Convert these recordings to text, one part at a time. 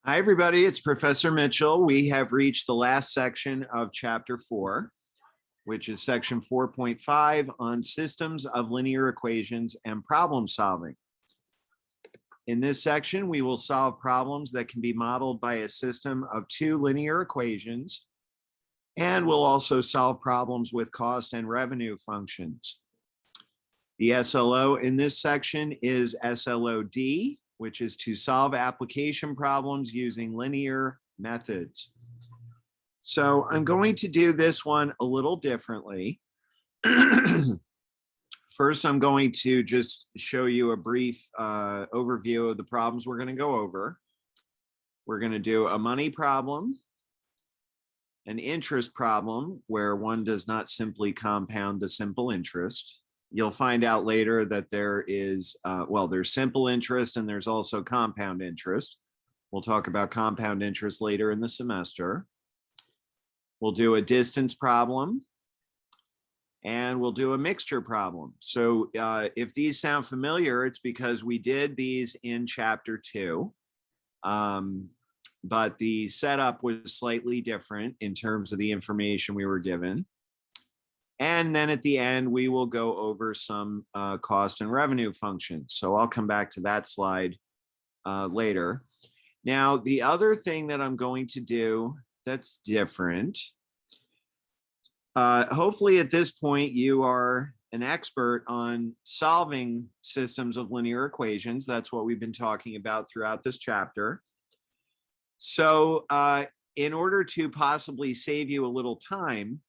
Hi, everybody. It's Professor Mitchell. We have reached the last section of Chapter 4, which is Section 4.5 on systems of linear equations and problem solving. In this section, we will solve problems that can be modeled by a system of two linear equations, and we'll also solve problems with cost and revenue functions. The SLO in this section is SLOD, which is to solve application problems using linear methods. So I'm going to do this one a little differently. First, I'm going to just show you a brief overview of the problems we're going to go over. We're going to do a money problem, an interest problem where one does not simply compound the simple interest. You'll find out later that there is, there's simple interest and there's also compound interest. We'll talk about compound interest later in the semester. We'll do a distance problem and we'll do a mixture problem. So if these sound familiar, it's because we did these in Chapter 2, but the setup was slightly different in terms of the information we were given. And then at the end, we will go over some cost and revenue functions. So I'll come back to that slide later. Now, the other thing that I'm going to do that's different, hopefully at this point, you are an expert on solving systems of linear equations. That's what we've been talking about throughout this chapter. So in order to possibly save you a little time,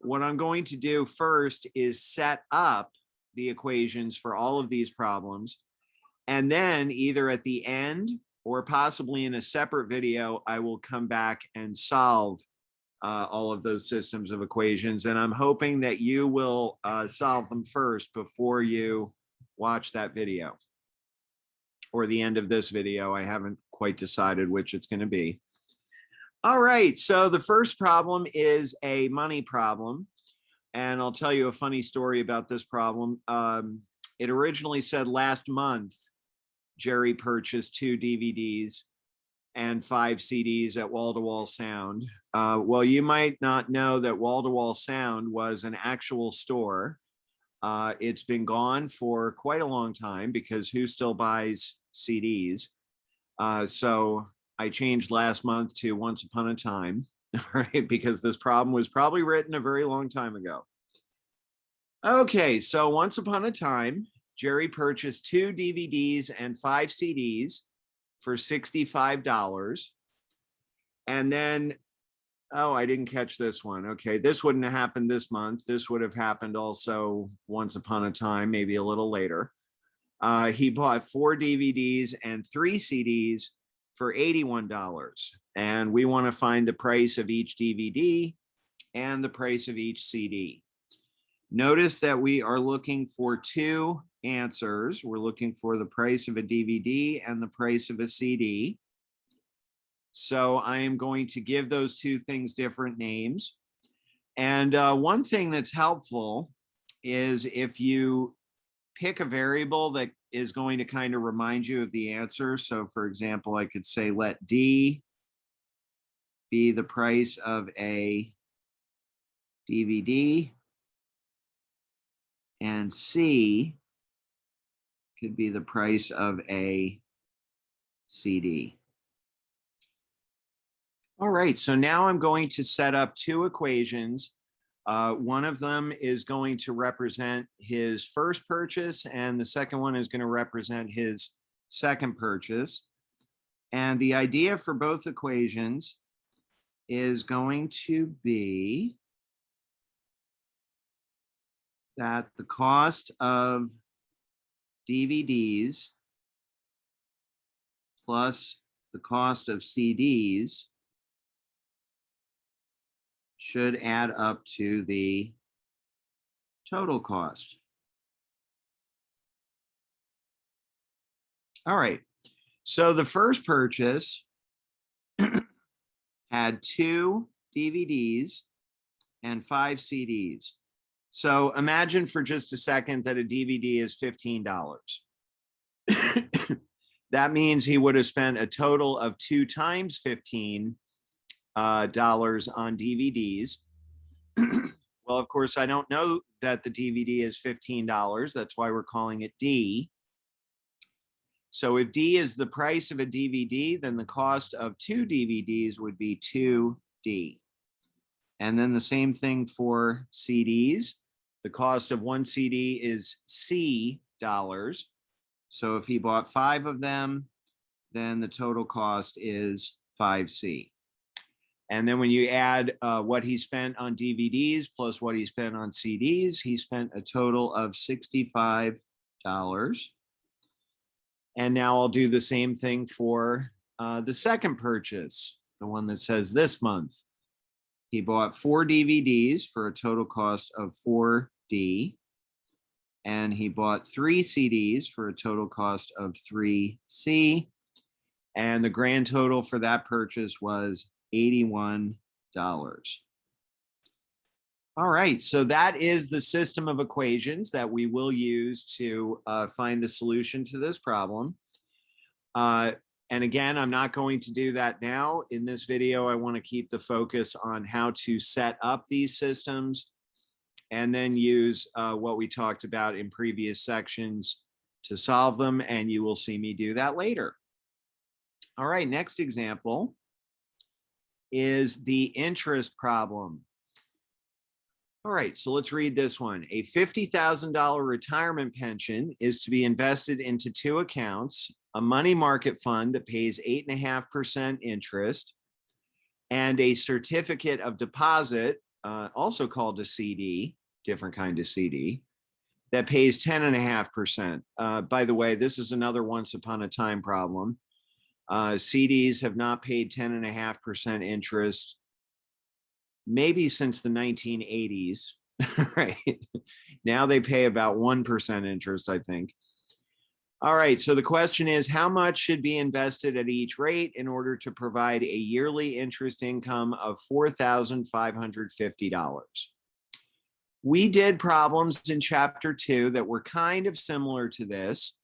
what I'm going to do first is set up the equations for all of these problems. And then either at the end or possibly in a separate video, I will come back and solve all of those systems of equations. And I'm hoping that you will solve them first before you watch that video or the end of this video. I haven't quite decided which it's going to be. All right, so the first problem is a money problem, and I'll tell you a funny story about this problem. It originally said last month, Jerry purchased 2 DVDs and 5 CDs at Wall to Wall Sound. Well, you might not know that Wall to Wall Sound was an actual store. It's been gone for quite a long time because who still buys CDs? So I changed last month to Once Upon a Time, right? Because this problem was probably written a very long time ago. Okay, so once upon a time, Jerry purchased 2 DVDs and 5 CDs for $65. And then, oh, I didn't catch this one. Okay, this wouldn't have happened this month. This would have happened also once upon a time, maybe a little later. He bought 4 DVDs and 3 CDs for $81. And we want to find the price of each DVD and the price of each CD. Notice that we are looking for 2 answers. We're looking for the price of a DVD and the price of a CD. So I am going to give those 2 things different names. And one thing that's helpful is if you pick a variable that is going to kind of remind you of the answer. So for example, I could say let D be the price of a DVD and C could be the price of a CD. All right, so now I'm going to set up 2 equations. One of them is going to represent his first purchase, and the second one is going to represent his second purchase. And the idea for both equations is going to be that the cost of DVDs plus the cost of CDs should add up to the total cost. All right, so the first purchase had 2 DVDs and 5 CDs. So imagine for just a second that a DVD is $15. that means he would have spent a total of 2 times $15 on DVDs. Well, of course, I don't know that the DVD is $15. That's why we're calling it D. So if D is the price of a DVD, then the cost of 2 DVDs would be 2D. And then the same thing for CDs. The cost of 1 CD is C dollars. So if he bought 5 of them, then the total cost is 5C. And then when you add what he spent on DVDs plus what he spent on CDs, he spent a total of $65. And now I'll do the same thing for the second purchase, the one that says this month. He bought 4 DVDs for a total cost of 4D. And he bought 3 CDs for a total cost of 3C. And the grand total for that purchase was $81. All right, so that is the system of equations that we will use to find the solution to this problem. And again, I'm not going to do that now. In this video, I want to keep the focus on how to set up these systems and then use what we talked about in previous sections to solve them, and you will see me do that later. All right, next example is the interest problem. All right, so let's read this one. A $50,000 retirement pension is to be invested into 2 accounts, a money market fund that pays 8.5% interest, and a certificate of deposit, also called a CD, different kind of CD, that pays 10.5%. By the way, this is another once upon a time problem. CDs have not paid 10.5% interest maybe since the 1980s, right? Now they pay about 1% interest, I think. All right, so the question is, how much should be invested at each rate in order to provide a yearly interest income of $4,550? We did problems in chapter 2 that were kind of similar to this.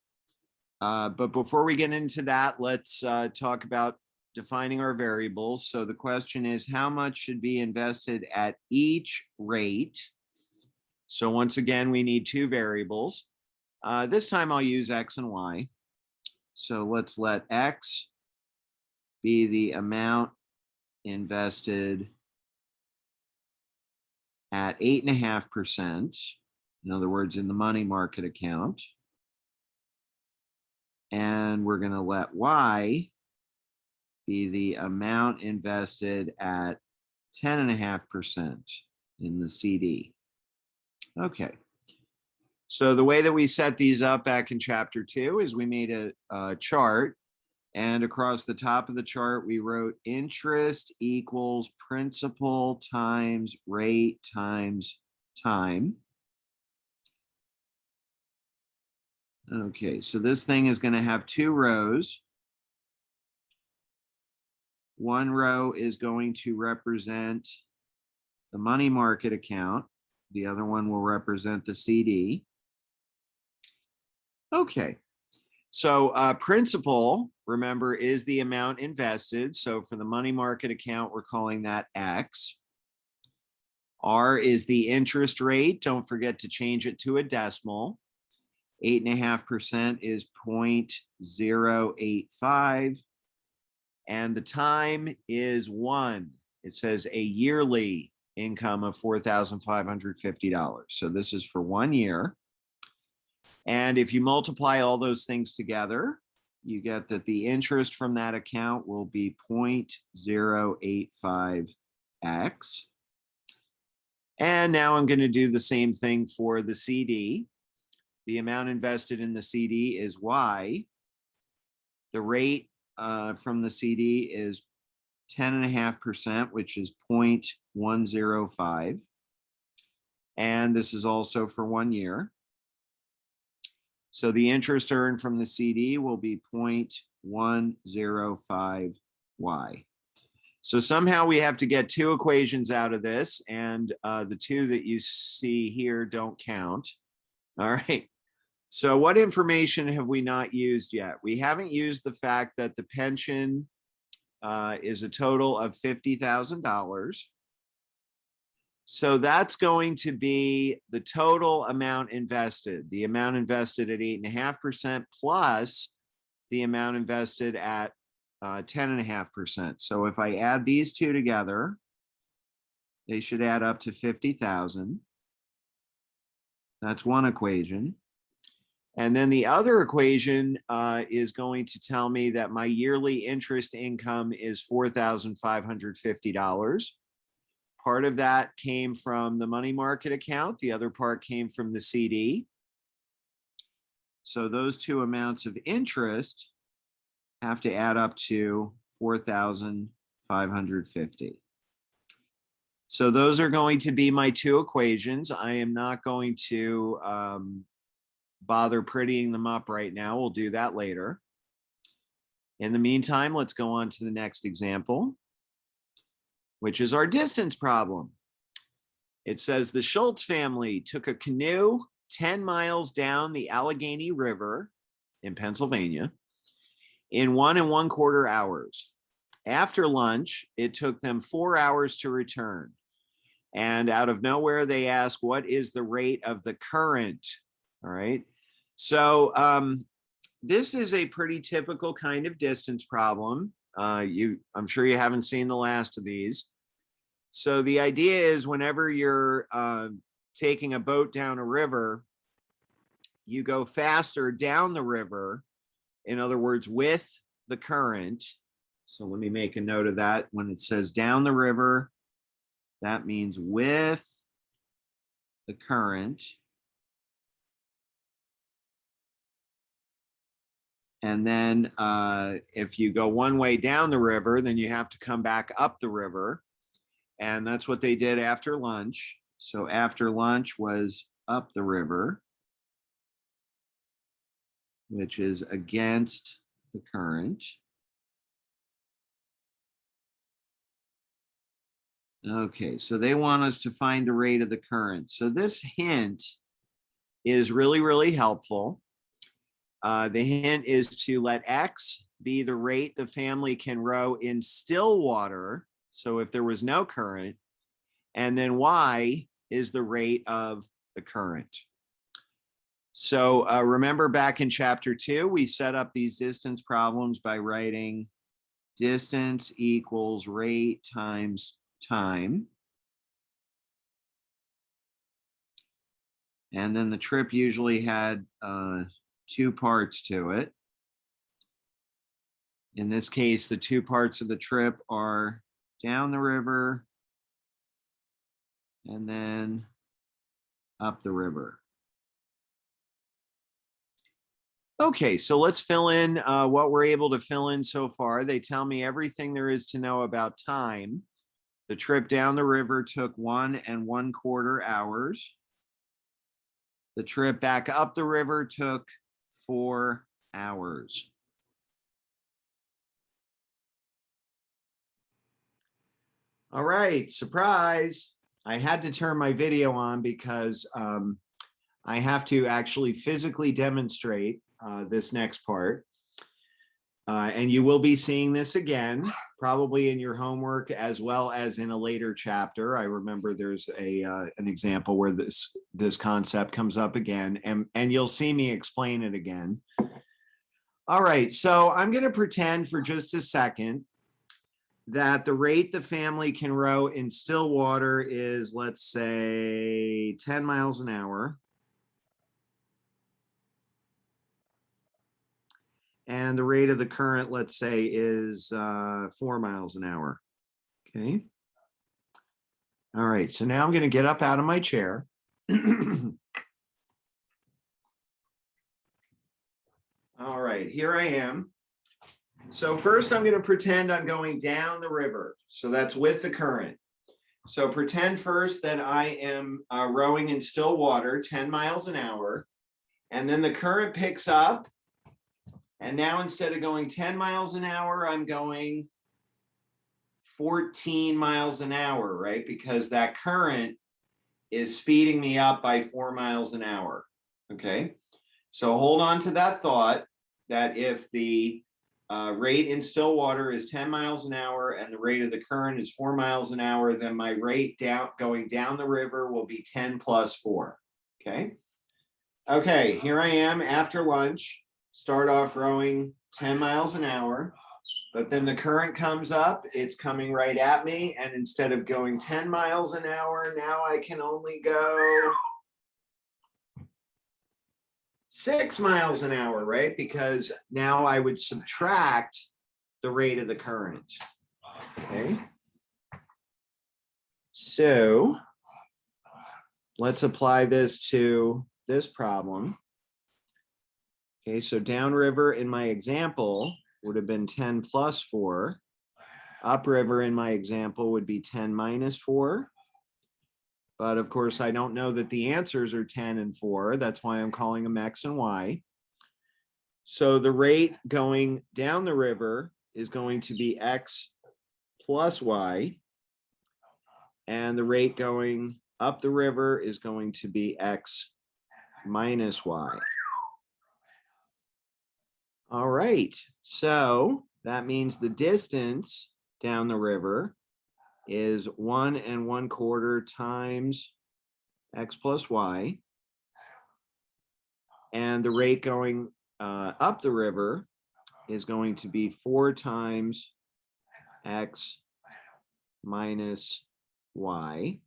But before we get into that, let's talk about defining our variables. So the question is, how much should be invested at each rate? So once again, we need 2 variables. This time I'll use X and Y. So let's let X be the amount invested at 8.5%. In other words, in the money market account. And we're going to let Y be the amount invested at 10.5% in the CD. Okay. So the way that we set these up back in chapter 2 is we made a chart, and across the top of the chart, we wrote interest equals principal times rate times time. Okay, so this thing is going to have 2 rows. One row is going to represent the money market account. The other one will represent the CD. Okay, so principal, remember, is the amount invested. So for the money market account, we're calling that X. R is the interest rate. Don't forget to change it to a decimal. 8.5% is 0.085. And the time is 1. It says a yearly income of $4,550. So this is for 1 year. And if you multiply all those things together, you get that the interest from that account will be 0.085x. And now I'm going to do the same thing for the CD. The amount invested in the CD is Y. The rate from the CD is 10.5%, which is 0.105. And this is also for 1 year. So the interest earned from the CD will be 0.105y. So somehow we have to get 2 equations out of this, and the 2 that you see here don't count. All right. So what information have we not used yet? We haven't used the fact that the pension is a total of $50,000. So that's going to be the total amount invested, the amount invested at 8.5% plus the amount invested at 10.5%. So if I add these two together, they should add up to 50,000. That's one equation. And then the other equation is going to tell me that my yearly interest income is $4,550. Part of that came from the money market account. The other part came from the CD. So those two amounts of interest have to add up to 4,550. So those are going to be my two equations. I am not going to bother prettying them up right now. We'll do that later. In the meantime, let's go on to the next example, which is our distance problem. It says the Schultz family took a canoe 10 miles down the Allegheny River in Pennsylvania in 1 1/4 hours. After lunch, it took them 4 hours to return. And out of nowhere, they ask, what is the rate of the current? All right. So this is a pretty typical kind of distance problem. I'm sure you haven't seen the last of these. So the idea is whenever you're taking a boat down a river, you go faster down the river. In other words, with the current. So let me make a note of that. When it says down the river, that means with the current. And then if you go one way down the river, then you have to come back up the river. And that's what they did after lunch. So after lunch was up the river, which is against the current. Okay, so they want us to find the rate of the current. So this hint is really, really helpful. The hint is to let X be the rate the family can row in still water. So if there was no current, and then Y is the rate of the current. So remember back in chapter 2, we set up these distance problems by writing distance equals rate times time. And then the trip usually had 2 parts to it. In this case, the 2 parts of the trip are down the river and then up the river. Okay, so let's fill in what we're able to fill in so far. They tell me everything there is to know about time. The trip down the river took 1 1/4 hours. The trip back up the river took 4 hours. All right, surprise. I had to turn my video on because I have to actually physically demonstrate this next part. And you will be seeing this again, probably in your homework as well as in a later chapter. I remember there's an example where this concept comes up again, and you'll see me explain it again. All right, so I'm going to pretend for just a second that the rate the family can row in still water is, let's say, 10 miles an hour. And the rate of the current, let's say, is 4 miles an hour. Okay. All right, so now I'm going to get up out of my chair. All right, here I am. So first I'm going to pretend I'm going down the river. So that's with the current. So pretend first that I am rowing in still water, 10 miles an hour. And then the current picks up. And now instead of going 10 miles an hour, I'm going 14 miles an hour, right? Because that current is speeding me up by 4 miles an hour. Okay. So hold on to that thought that if the rate in still water is 10 miles an hour and the rate of the current is 4 miles an hour, then my rate going down the river will be 10 plus 4. Okay. Okay, here I am after lunch, start off rowing 10 miles an hour, but then the current comes up, it's coming right at me, and instead of going 10 miles an hour, now I can only go 6 miles an hour, right? Because now I would subtract the rate of the current. Okay. So let's apply this to this problem. Okay, so downriver in my example would have been 10 plus 4. Upriver in my example would be 10 minus 4. But of course, I don't know that the answers are 10 and 4. That's why I'm calling them X and Y. So the rate going down the river is going to be X plus Y. And the rate going up the river is going to be X minus Y. All right, so that means the distance down the river is 1 1/4 times X plus Y. And the rate going up the river is going to be 4 times X minus Y.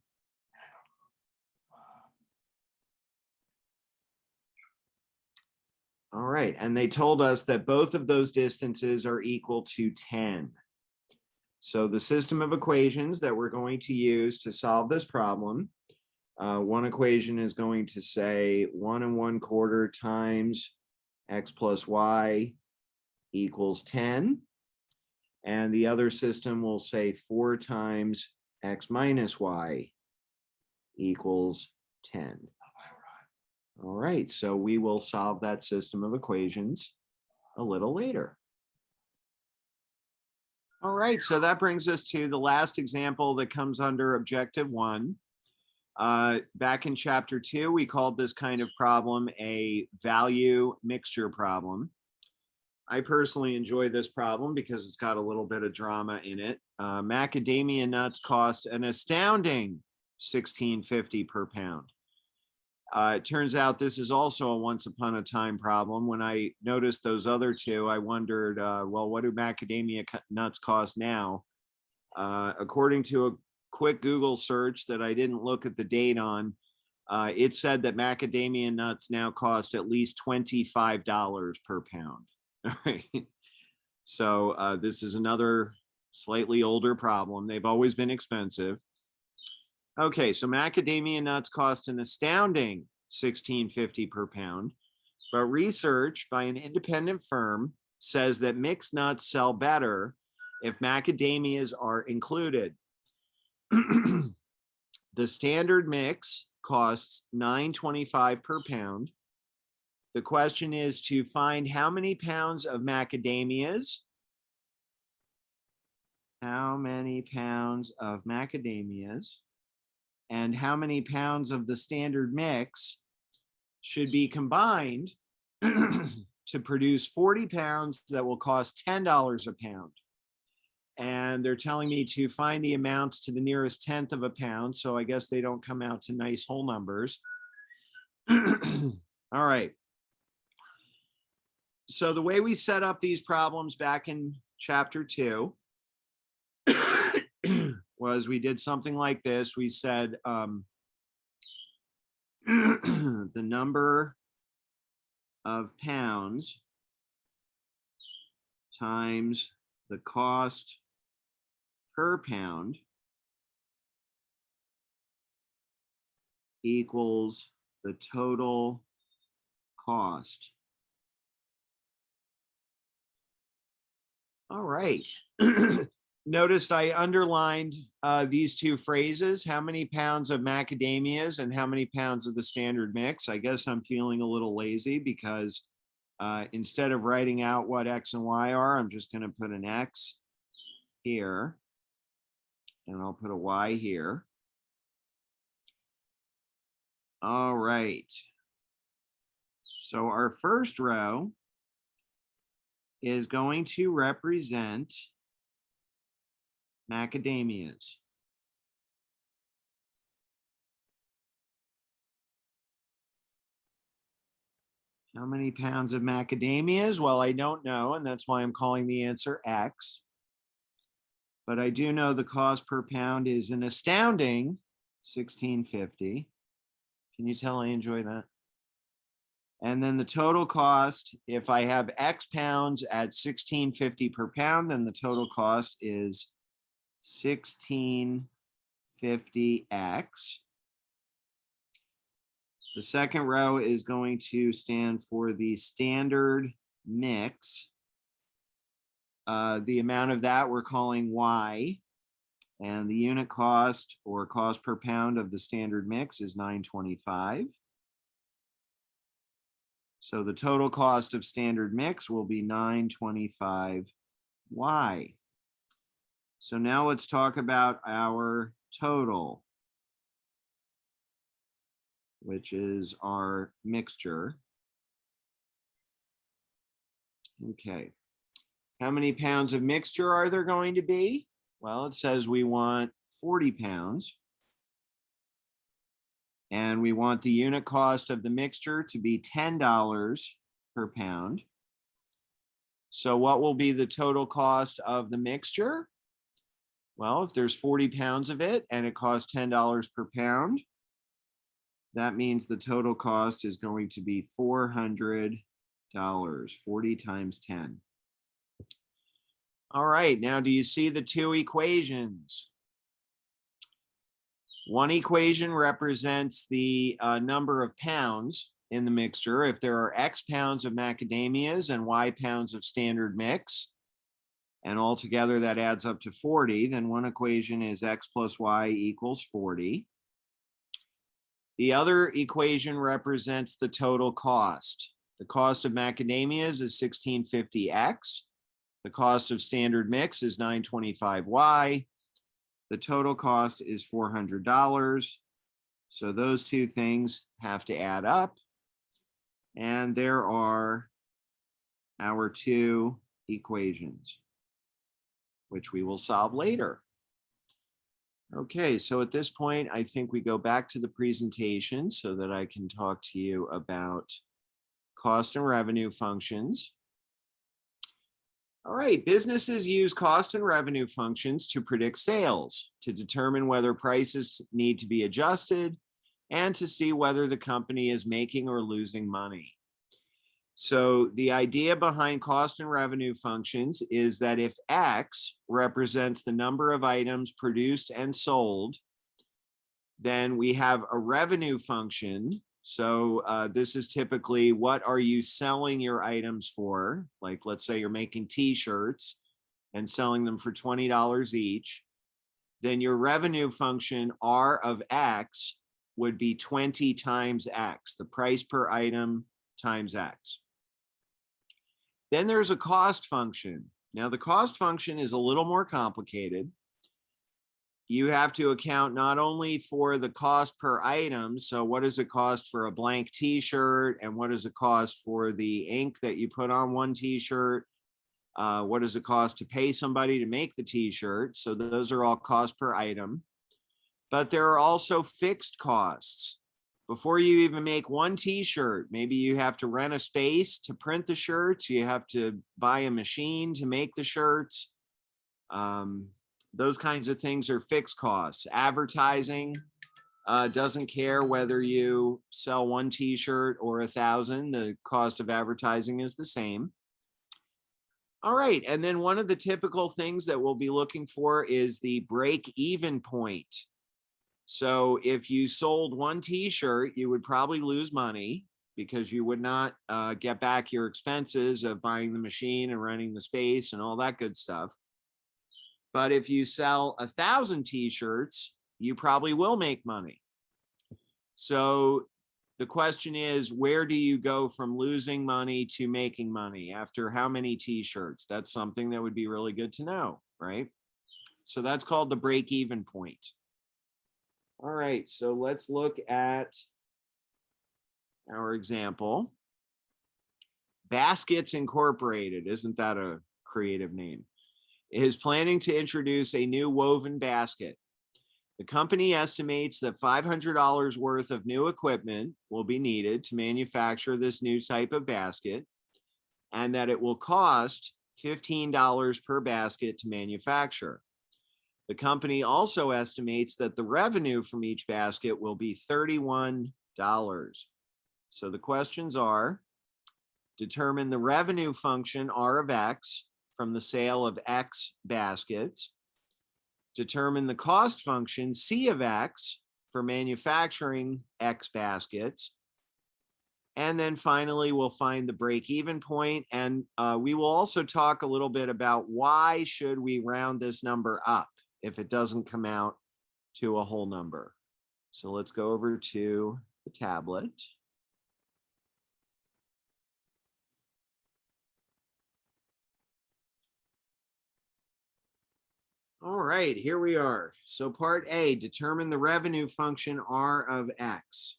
All right, and they told us that both of those distances are equal to 10. So the system of equations that we're going to use to solve this problem, one equation is going to say 1 1/4 times X plus Y equals 10. And the other system will say 4 times X minus Y equals 10. All right, so we will solve that system of equations a little later. All right, so that brings us to the last example that comes under objective 1. Back in chapter 2, we called this kind of problem a value mixture problem. I personally enjoy this problem because it's got a little bit of drama in it. Macadamia nuts cost an astounding $16.50 per pound. It turns out this is also a once upon a time problem. When I noticed those other two, I wondered, well, what do macadamia nuts cost now? According to a quick Google search that I didn't look at the date on, it said that macadamia nuts now cost at least $25 per pound. All right. So this is another slightly older problem. They've always been expensive. Okay, so macadamia nuts cost an astounding $16.50 per pound, but research by an independent firm says that mixed nuts sell better if macadamias are included. The standard mix costs $9.25 per pound. The question is to find how many pounds of macadamias, and how many pounds of the standard mix should be combined to produce 40 pounds that will cost $10 a pound. And they're telling me to find the amounts to the nearest tenth of a pound. So I guess they don't come out to nice whole numbers. All right. So the way we set up these problems back in chapter 2 was we did something like this. We said the number of pounds times the cost per pound equals the total cost. All right. Noticed I underlined these two phrases, how many pounds of macadamias and how many pounds of the standard mix. I guess I'm feeling a little lazy because instead of writing out what X and Y are, I'm just going to put an X here and I'll put a Y here. All right. So our first row is going to represent macadamias. How many pounds of macadamias? Well, I don't know, and that's why I'm calling the answer X. But I do know the cost per pound is an astounding $16.50. Can you tell I enjoy that? And then the total cost, if I have X pounds at $16.50 per pound, then the total cost is $16.50X. The second row is going to stand for the standard mix. The amount of that we're calling Y, and the unit cost or cost per pound of the standard mix is $9.25. So the total cost of standard mix will be $9.25Y. So now let's talk about our total, which is our mixture. Okay. How many pounds of mixture are there going to be? Well, it says we want 40 pounds. And we want the unit cost of the mixture to be $10 per pound. So what will be the total cost of the mixture? Well, if there's 40 pounds of it and it costs $10 per pound, that means the total cost is going to be $400, 40 times 10. All right, now do you see the two equations? One equation represents the number of pounds in the mixture. If there are X pounds of macadamias and Y pounds of standard mix, and altogether that adds up to 40, then one equation is X plus Y equals 40. The other equation represents the total cost. The cost of macadamias is $16.50X. The cost of standard mix is $9.25Y. The total cost is $400. So those two things have to add up. And there are our two equations, which we will solve later. Okay, so at this point, I think we go back to the presentation so that I can talk to you about cost and revenue functions. All right, businesses use cost and revenue functions to predict sales, to determine whether prices need to be adjusted, and to see whether the company is making or losing money. So the idea behind cost and revenue functions is that if X represents the number of items produced and sold, then we have a revenue function. So this is typically what are you selling your items for? Like, let's say you're making t-shirts and selling them for $20 each. Then your revenue function R of X would be 20 times X, the price per item times X. Then there's a cost function. Now the cost function is a little more complicated. You have to account not only for the cost per item, so what does it cost for a blank t-shirt, and what does it cost for the ink that you put on one t-shirt? What does it cost to pay somebody to make the t-shirt? So those are all cost per item. But there are also fixed costs. Before you even make one t-shirt, maybe you have to rent a space to print the shirts, you have to buy a machine to make the shirts. Those kinds of things are fixed costs. Advertising doesn't care whether you sell one t-shirt or 1,000, the cost of advertising is the same. All right, and then one of the typical things that we'll be looking for is the break-even point. So if you sold one t-shirt, you would probably lose money because you would not get back your expenses of buying the machine and renting the space and all that good stuff. But if you sell 1,000 t-shirts, you probably will make money. So the question is, where do you go from losing money to making money after how many t-shirts? That's something that would be really good to know, right? So that's called the break-even point. All right, so let's look at our example. Baskets Incorporated, isn't that a creative name, is planning to introduce a new woven basket. The company estimates that $500 worth of new equipment will be needed to manufacture this new type of basket, and that it will cost $15 per basket to manufacture. The company also estimates that the revenue from each basket will be $31. So the questions are: determine the revenue function R of X from the sale of X baskets. Determine the cost function C of X for manufacturing X baskets. And then finally, we'll find the break-even point. And we will also talk a little bit about why should we round this number up if it doesn't come out to a whole number. So let's go over to the tablet. All right, here we are. So part A, determine the revenue function R of X.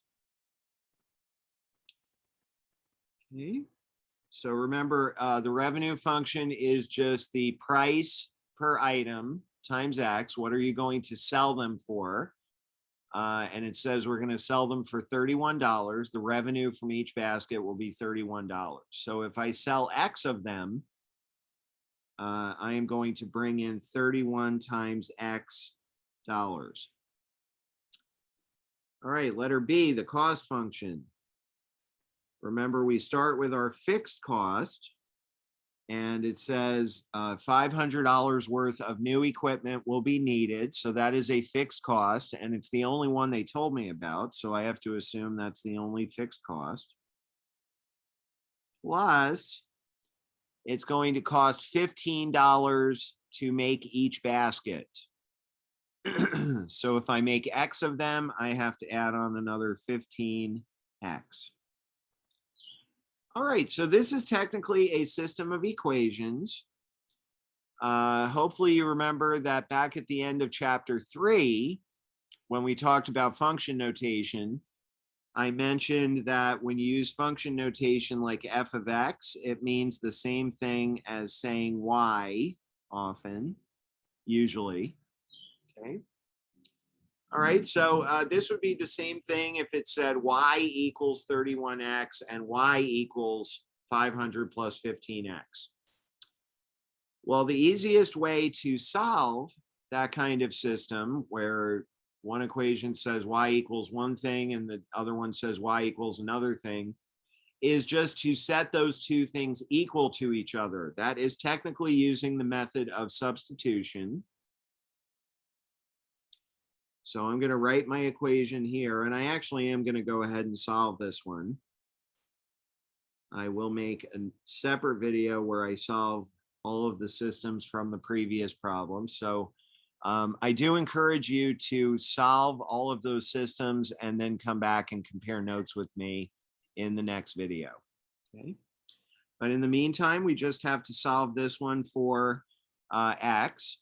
Okay, so remember, the revenue function is just the price per item times X. What are you going to sell them for? And it says we're going to sell them for $31. The revenue from each basket will be $31. So if I sell X of them, I am going to bring in 31 times X dollars. All right, letter B, the cost function. Remember, we start with our fixed cost, and it says $500 worth of new equipment will be needed. So that is a fixed cost, and it's the only one they told me about. So I have to assume that's the only fixed cost. Plus, it's going to cost $15 to make each basket. So if I make X of them, I have to add on another 15X. All right, so this is technically a system of equations. Hopefully you remember that back at the end of chapter 3, when we talked about function notation, I mentioned that when you use function notation like f of x, it means the same thing as saying y often, usually. Okay. All right, so this would be the same thing if it said y equals 31x and y equals 500 plus 15x. Well, the easiest way to solve that kind of system where one equation says y equals one thing and the other one says y equals another thing is just to set those two things equal to each other. That is technically using the method of substitution. So I'm going to write my equation here, and I actually am going to go ahead and solve this one. I will make a separate video where I solve all of the systems from the previous problem. So I do encourage you to solve all of those systems and then come back and compare notes with me in the next video. Okay. But in the meantime, we just have to solve this one for X.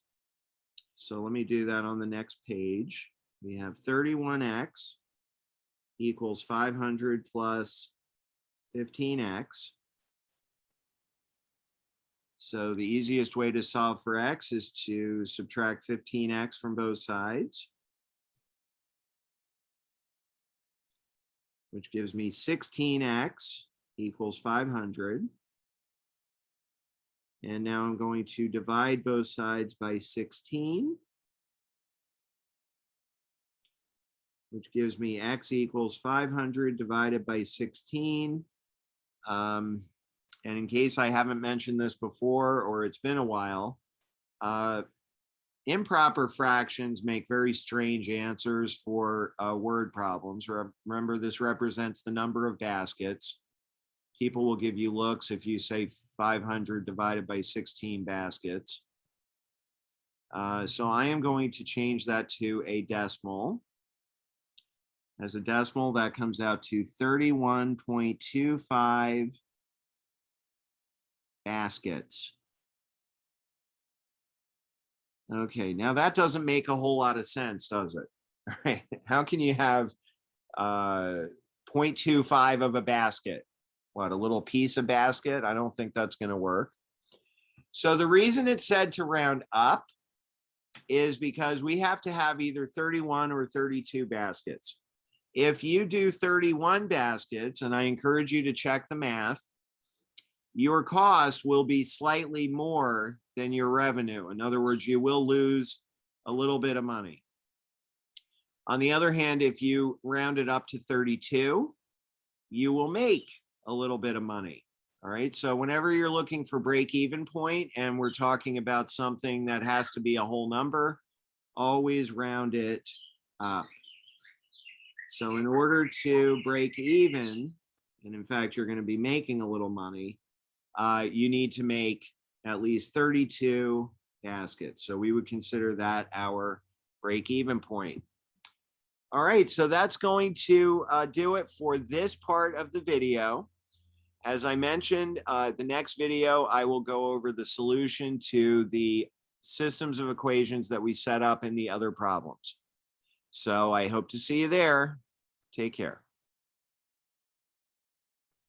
So let me do that on the next page. We have 31X equals 500 plus 15X. So the easiest way to solve for X is to subtract 15X from both sides, which gives me 16X equals 500. And now I'm going to divide both sides by 16, which gives me X equals 500 divided by 16. And in case I haven't mentioned this before, or it's been a while, improper fractions make very strange answers for word problems. Remember, this represents the number of baskets. People will give you looks if you say 500 divided by 16 baskets. So I am going to change that to a decimal. As a decimal, that comes out to 31.25 baskets. Okay, now that doesn't make a whole lot of sense, does it? All right. How can you have 0.25 of a basket? what, a little piece of basket? I don't think that's going to work. So the reason it said to round up is because we have to have either 31 or 32 baskets. If you do 31 baskets, and I encourage you to check the math, your cost will be slightly more than your revenue. In other words, you will lose a little bit of money. On the other hand, if you round it up to 32, you will make a little bit of money. All right. So whenever you're looking for break-even point and we're talking about something that has to be a whole number, always round it up. So in order to break even, and in fact, you're going to be making a little money, you need to make at least 32 baskets. So we would consider that our break-even point. All right, so that's going to do it for this part of the video. As I mentioned, the next video, I will go over the solution to the systems of equations that we set up in the other problems. So I hope to see you there. Take care.